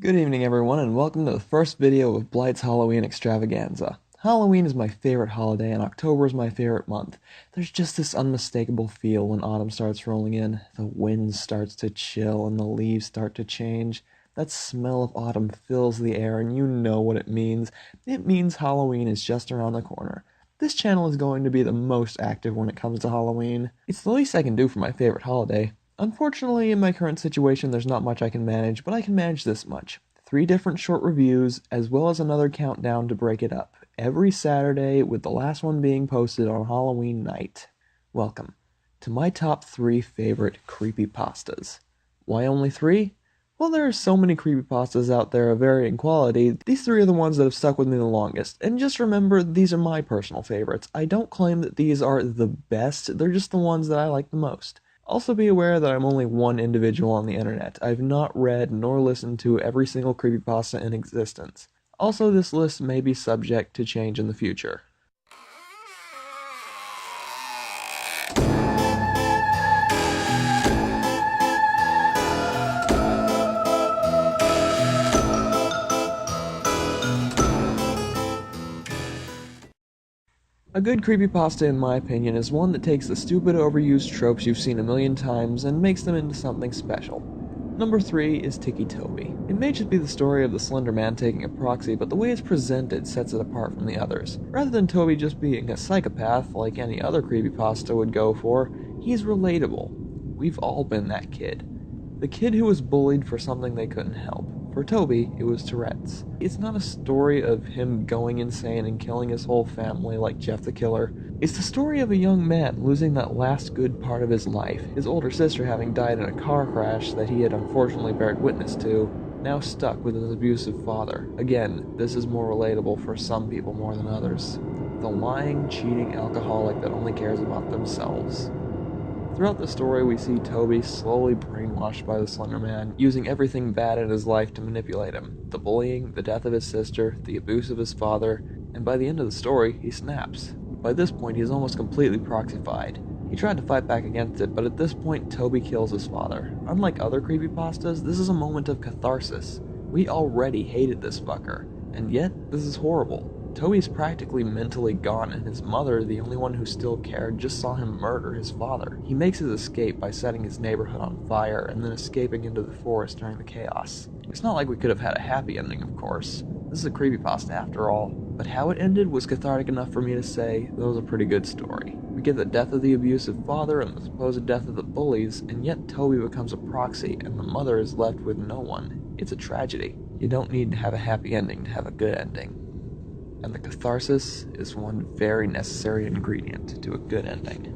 Good evening, everyone, and welcome to the first video of Blight's Halloween extravaganza. Halloween is my favorite holiday, and October is my favorite month. There's just this unmistakable feel when autumn starts rolling in. The wind starts to chill, and the leaves start to change. That smell of autumn fills the air, and you know what it means. It means Halloween is just around the corner. This channel is going to be the most active when it comes to Halloween. It's the least I can do for my favorite holiday. Unfortunately, in my current situation, there's not much I can manage, but I can manage this much. 3 different short reviews, as well as another countdown to break it up, every Saturday, with the last one being posted on Halloween night. Welcome to my top 3 favorite creepypastas. Why only 3? Well, there are so many creepypastas out there of varying quality. These 3 are the ones that have stuck with me the longest. And just remember, these are my personal favorites. I don't claim that these are the best, they're just the ones that I like the most. Also be aware that I'm only one individual on the internet. I've not read nor listened to every single creepypasta in existence. Also, this list may be subject to change in the future. A good creepypasta, in my opinion, is one that takes the stupid overused tropes you've seen a million times and makes them into something special. Number 3 is Tiki Toby. It may just be the story of the Slender Man taking a proxy, but the way it's presented sets it apart from the others. Rather than Toby just being a psychopath like any other creepypasta would go for, he's relatable. We've all been that kid. The kid who was bullied for something they couldn't help. For Toby, it was Tourette's. It's not a story of him going insane and killing his whole family like Jeff the Killer. It's the story of a young man losing that last good part of his life, his older sister having died in a car crash that he had unfortunately bared witness to, now stuck with his abusive father. Again, this is more relatable for some people more than others. The lying, cheating alcoholic that only cares about themselves. Throughout the story, we see Toby slowly brainwashed by the Slender Man, using everything bad in his life to manipulate him. The bullying, the death of his sister, the abuse of his father, and by the end of the story, he snaps. By this point, he's almost completely proxified. He tried to fight back against it, but at this point, Toby kills his father. Unlike other creepypastas, this is a moment of catharsis. We already hated this fucker, and yet, this is horrible. Toby's practically mentally gone, and his mother, the only one who still cared, just saw him murder his father. He makes his escape by setting his neighborhood on fire and then escaping into the forest during the chaos. It's not like we could have had a happy ending, of course. This is a creepypasta after all. But how it ended was cathartic enough for me to say that was a pretty good story. We get the death of the abusive father and the supposed death of the bullies, and yet Toby becomes a proxy and the mother is left with no one. It's a tragedy. You don't need to have a happy ending to have a good ending. And the catharsis is one very necessary ingredient to a good ending.